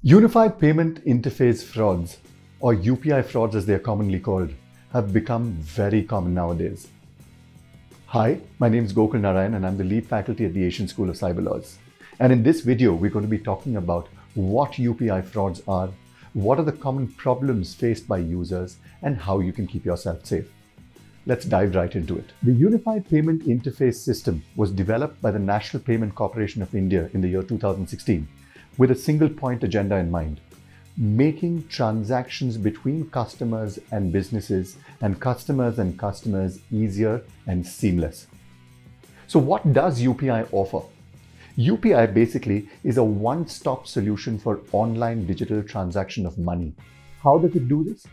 Unified Payment Interface frauds, or UPI frauds as they are commonly called, have become very common nowadays. Hi, my name is Gokul Narayan and I'm the lead faculty at the Asian School of Cyber Laws. And in this video, we're going to be talking about what UPI frauds are, what are the common problems faced by users, and how you can keep yourself safe. Let's dive right into it. The Unified Payment Interface system was developed by the National Payment Corporation of India in the year 2016 with a single point agenda in mind: making transactions between customers and businesses and customers easier and seamless. So what does UPI offer? UPI basically is a one-stop solution for online digital transaction of money. How does it do this?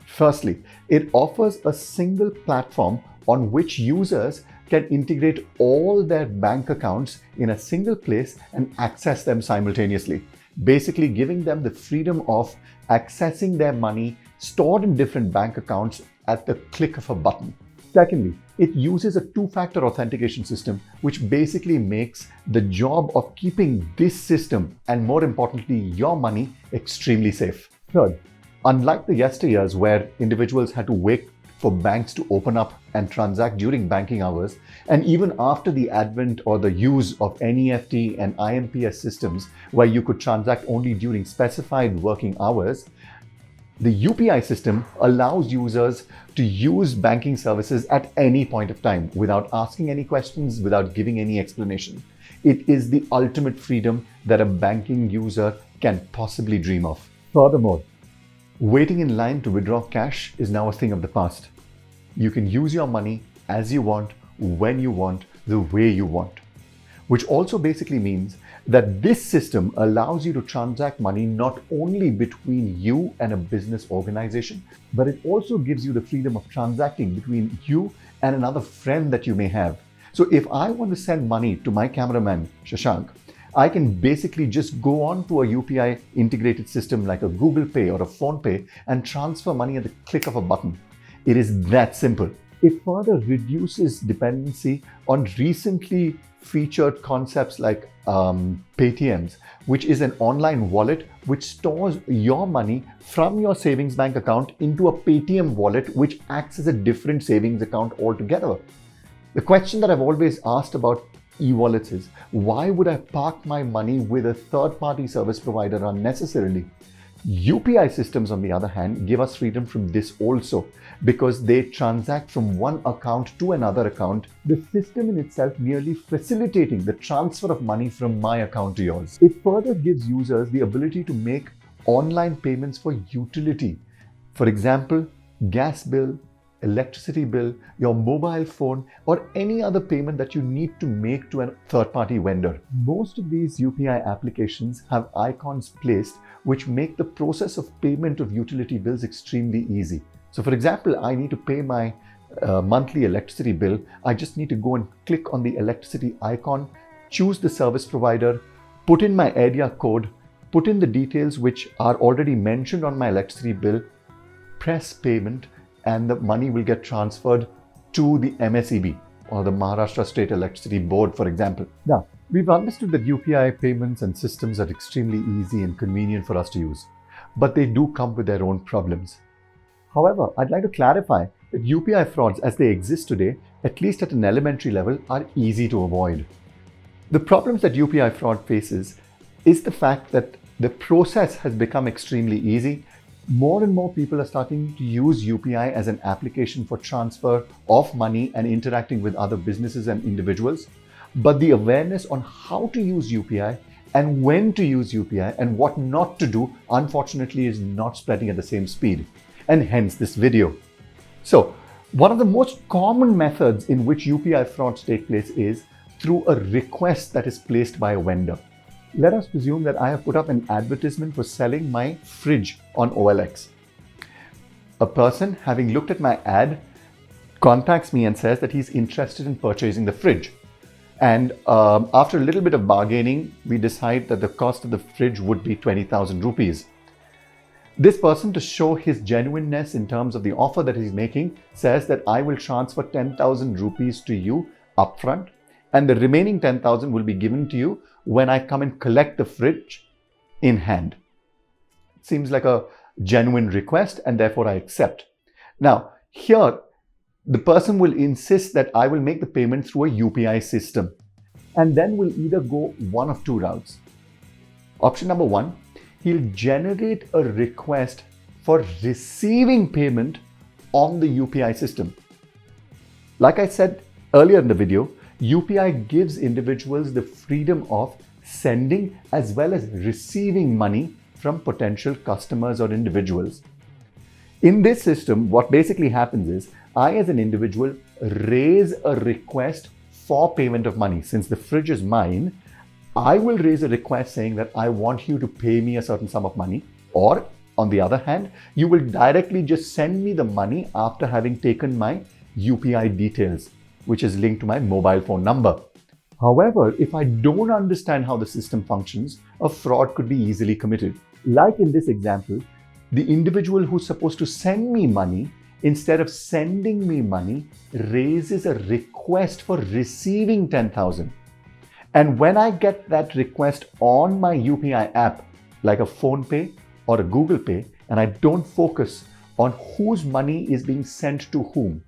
Firstly, it offers a single platform on which users can integrate all their bank accounts in a single place and access them simultaneously, basically giving them the freedom of accessing their money stored in different bank accounts at the click of a button. Secondly, it uses a two-factor authentication system, which basically makes the job of keeping this system, and more importantly, your money, extremely safe. Third, unlike the yesteryears where individuals had to wait for banks to open up and transact during banking hours, and even after the advent or the use of NEFT and IMPS systems where you could transact only during specified working hours, the UPI system allows users to use banking services at any point of time without asking any questions, without giving any explanation. It is the ultimate freedom that a banking user can possibly dream of. Furthermore, waiting in line to withdraw cash is now a thing of the past. You can use your money as you want, when you want, the way you want. Which also basically means that this system allows you to transact money not only between you and a business organization, but it also gives you the freedom of transacting between you and another friend that you may have. So if I want to send money to my cameraman, Shashank, I can basically just go on to a UPI integrated system like a Google Pay or a Phone Pay and transfer money at the click of a button. It is that simple. It further reduces dependency on recently featured concepts like Paytms, which is an online wallet which stores your money from your savings bank account into a Paytm wallet, which acts as a different savings account altogether. The question that I've always asked about e-wallets is, why would I park my money with a third-party service provider unnecessarily? UPI systems, on the other hand, give us freedom from this also because they transact from one account to another account, the system in itself merely facilitating the transfer of money from my account to yours. It further gives users the ability to make online payments for utility. For example, gas bill, electricity bill, your mobile phone, or any other payment that you need to make to a third-party vendor. Most of these UPI applications have icons placed which make the process of payment of utility bills extremely easy. So for example, I need to pay my monthly electricity bill. I just need to go and click on the electricity icon, choose the service provider, put in my area code, put in the details which are already mentioned on my electricity bill, press payment, and the money will get transferred to the MSEB or the Maharashtra State Electricity Board, for example. Now, we've understood that UPI payments and systems are extremely easy and convenient for us to use, but they do come with their own problems. However, I'd like to clarify that UPI frauds as they exist today, at least at an elementary level, are easy to avoid. The problems that UPI fraud faces is the fact that the process has become extremely easy. More and more people are starting to use UPI as an application for transfer of money and interacting with other businesses and individuals. But the awareness on how to use UPI and when to use UPI and what not to do, unfortunately, is not spreading at the same speed. And hence this video. So, one of the most common methods in which UPI frauds take place is through a request that is placed by a vendor. Let us presume that I have put up an advertisement for selling my fridge on OLX. A person, having looked at my ad, contacts me and says that he's interested in purchasing the fridge. And after a little bit of bargaining, we decide that the cost of the fridge would be 20,000 rupees. This person, to show his genuineness in terms of the offer that he's making, says that I will transfer 10,000 rupees to you upfront and the remaining 10,000 will be given to you when I come and collect the fridge in hand. Seems like a genuine request, and therefore I accept. Now, here, the person will insist that I will make the payment through a UPI system, and then will either go one of two routes. Option number one, he'll generate a request for receiving payment on the UPI system. Like I said earlier in the video, UPI gives individuals the freedom of sending as well as receiving money from potential customers or individuals. In this system, what basically happens is, I as an individual raise a request for payment of money. Since the fridge is mine, I will raise a request saying that I want you to pay me a certain sum of money, or on the other hand, you will directly just send me the money after having taken my UPI details, which is linked to my mobile phone number. However, if I don't understand how the system functions, a fraud could be easily committed. Like in this example, the individual who's supposed to send me money, instead of sending me money, raises a request for receiving 10,000. And when I get that request on my UPI app, like a PhonePe or a Google Pay, and I don't focus on whose money is being sent to whom,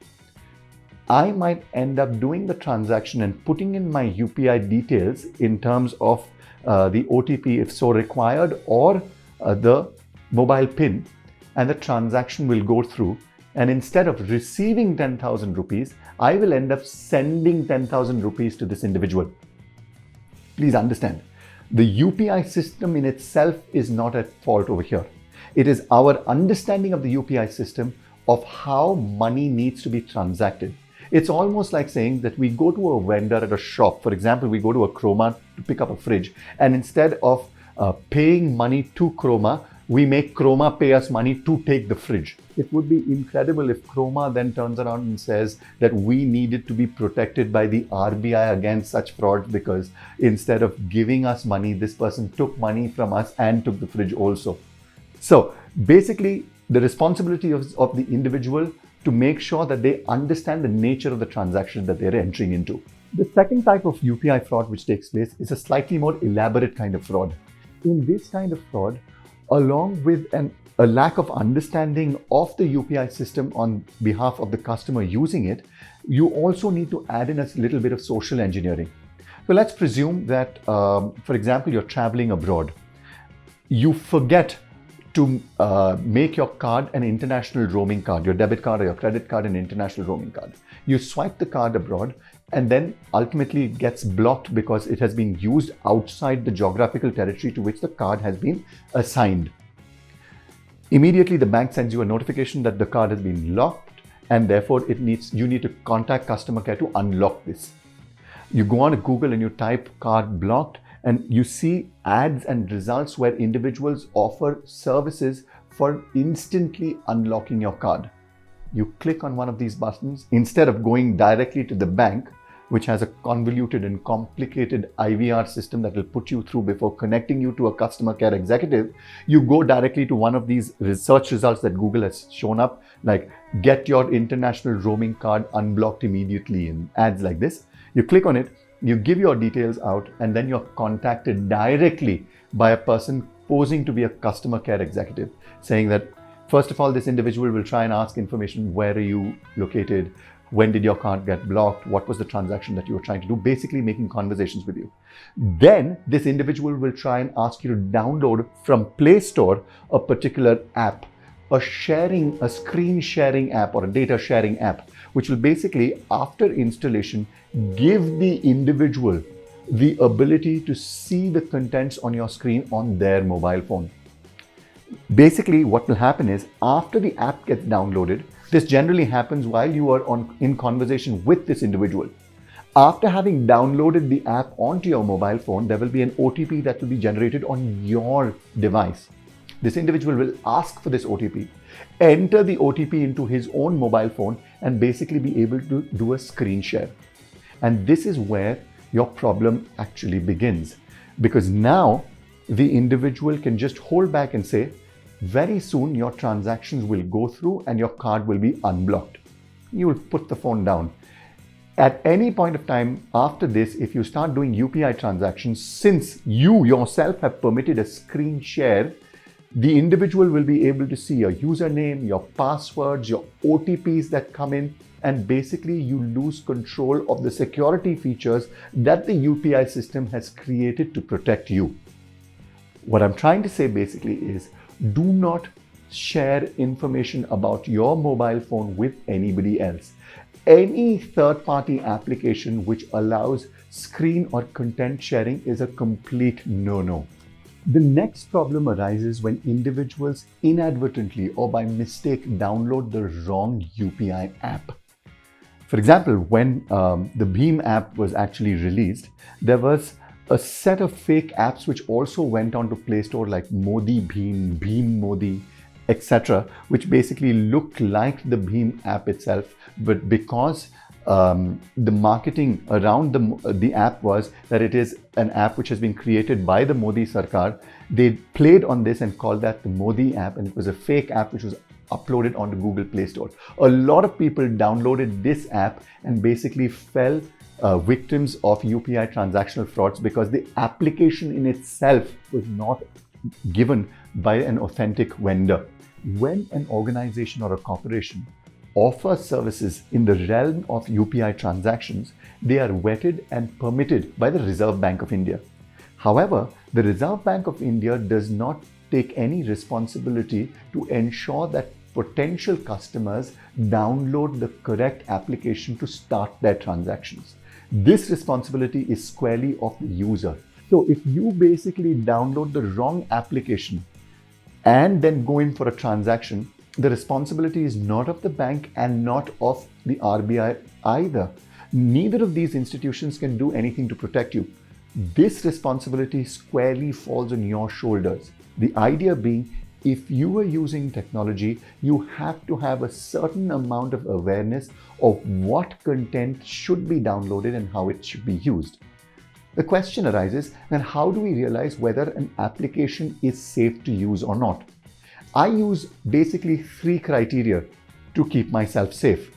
I might end up doing the transaction and putting in my UPI details in terms of the OTP if so required, or the mobile PIN, and the transaction will go through. And instead of receiving 10,000 rupees, I will end up sending 10,000 rupees to this individual. Please understand, the UPI system in itself is not at fault over here. It is our understanding of the UPI system of how money needs to be transacted. It's almost like saying that we go to a vendor at a shop. For example, we go to a Chroma to pick up a fridge, and instead of paying money to Chroma, we make Chroma pay us money to take the fridge. It would be incredible if Chroma then turns around and says that we needed to be protected by the RBI against such frauds, because instead of giving us money, this person took money from us and took the fridge also. So basically, the responsibility of the individual to make sure that they understand the nature of the transaction that they're entering into. The second type of UPI fraud which takes place is a slightly more elaborate kind of fraud. In this kind of fraud, along with a lack of understanding of the UPI system on behalf of the customer using it, you also need to add in a little bit of social engineering. So let's presume that, for example, you're traveling abroad. You forget to make your card an international roaming card, your debit card or your credit card an international roaming card. You swipe the card abroad, and then ultimately it gets blocked because it has been used outside the geographical territory to which the card has been assigned. Immediately, the bank sends you a notification that the card has been locked, and therefore you need to contact customer care to unlock this. You go on to Google and you type card blocked, and you see ads and results where individuals offer services for instantly unlocking your card. You click on one of these buttons. Instead of going directly to the bank, which has a convoluted and complicated IVR system that will put you through before connecting you to a customer care executive, you go directly to one of these search results that Google has shown up, like get your international roaming card unblocked immediately, and ads like this. You click on it, you give your details out, and then you're contacted directly by a person posing to be a customer care executive, saying that, first of all, this individual will try and ask information. Where are you located? When did your card get blocked? What was the transaction that you were trying to do? Basically making conversations with you. Then this individual will try and ask you to download from Play Store a particular app, a screen sharing app or a data sharing app, which will basically, after installation, give the individual the ability to see the contents on your screen on their mobile phone. Basically, what will happen is, after the app gets downloaded, this generally happens while you are in conversation with this individual. After having downloaded the app onto your mobile phone, there will be an OTP that will be generated on your device. This individual will ask for this OTP, enter the OTP into his own mobile phone, and basically be able to do a screen share. And this is where your problem actually begins, because now the individual can just hold back and say, very soon your transactions will go through and your card will be unblocked. You will put the phone down. At any point of time after this, if you start doing UPI transactions, since you yourself have permitted a screen share, the individual will be able to see your username, your passwords, your OTPs that come in, and basically you lose control of the security features that the UPI system has created to protect you. What I'm trying to say basically is, do not share information about your mobile phone with anybody else. Any third-party application which allows screen or content sharing is a complete no-no. The next problem arises when individuals inadvertently or by mistake download the wrong UPI app. For example, when the Bheem app was actually released, there was a set of fake apps which also went onto Play Store like Modi Bheem, Bheem Modi, etc., which basically looked like the Bheem app itself, but because the marketing around the app was that it is an app which has been created by the Modi Sarkar, they played on this and called that the Modi app, and it was a fake app which was uploaded onto Google Play Store. A lot of people downloaded this app and basically fell victims of UPI transactional frauds because the application in itself was not given by an authentic vendor. When an organization or a corporation offers services in the realm of UPI transactions, they are vetted and permitted by the Reserve Bank of India. However, the Reserve Bank of India does not take any responsibility to ensure that potential customers download the correct application to start their transactions. This responsibility is squarely of the user. So if you basically download the wrong application and then go in for a transaction, the responsibility is not of the bank and not of the RBI either. Neither of these institutions can do anything to protect you. This responsibility squarely falls on your shoulders. The idea being, if you are using technology, you have to have a certain amount of awareness of what content should be downloaded and how it should be used. The question arises, then how do we realize whether an application is safe to use or not? I use basically 3 criteria to keep myself safe.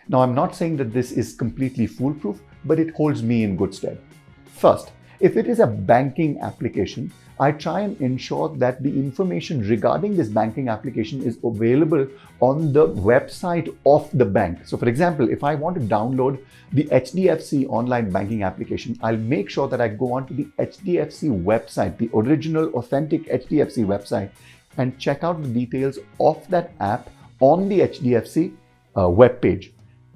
Now, I'm not saying that this is completely foolproof, but it holds me in good stead. First, if it is a banking application, I try and ensure that the information regarding this banking application is available on the website of the bank. So for example, if I want to download the HDFC online banking application, I'll make sure that I go onto the HDFC website, the original authentic HDFC website, and check out the details of that app on the HDFC webpage.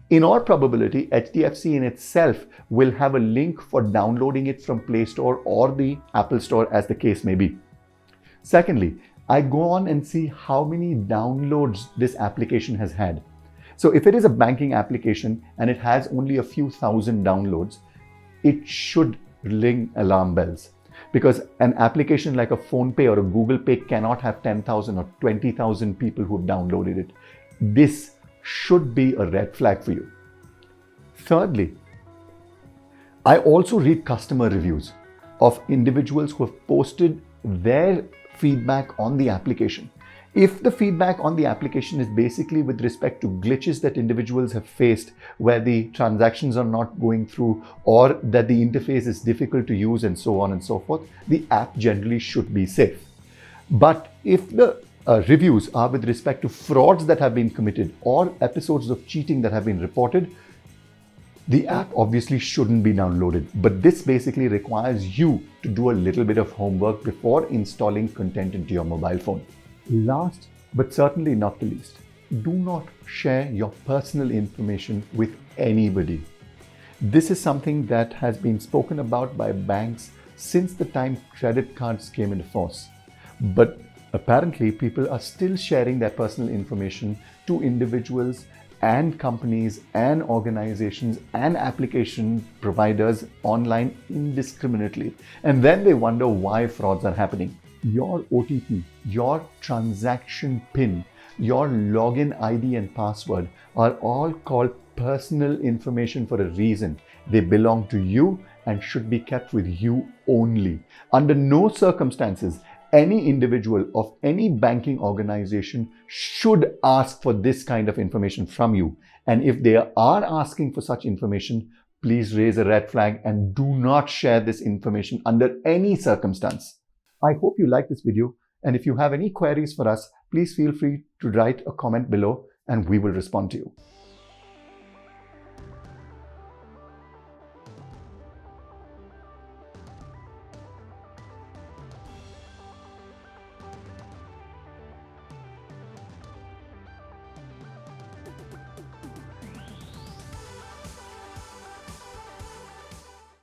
In all probability, HDFC in itself will have a link for downloading it from Play Store or the Apple Store, as the case may be. Secondly, I go on and see how many downloads this application has had. So if it is a banking application and it has only a few thousand downloads, it should ring alarm bells. Because an application like a PhonePe or a Google Pay cannot have 10,000 or 20,000 people who have downloaded it. This should be a red flag for you. Thirdly, I also read customer reviews of individuals who have posted their feedback on the application. If the feedback on the application is basically with respect to glitches that individuals have faced where the transactions are not going through or that the interface is difficult to use and so on and so forth, the app generally should be safe. But if the reviews are with respect to frauds that have been committed or episodes of cheating that have been reported, the app obviously shouldn't be downloaded. But this basically requires you to do a little bit of homework before installing content into your mobile phone. Last, but certainly not the least, do not share your personal information with anybody. This is something that has been spoken about by banks since the time credit cards came into force. But apparently, people are still sharing their personal information to individuals and companies and organizations and application providers online indiscriminately. And then they wonder why frauds are happening. Your OTP, your transaction PIN, your login ID and password are all called personal information for a reason. They belong to you and should be kept with you only. Under no circumstances, any individual of any banking organization should ask for this kind of information from you. And if they are asking for such information, please raise a red flag and do not share this information under any circumstance. I hope you like this video, and if you have any queries for us, please feel free to write a comment below and we will respond to you.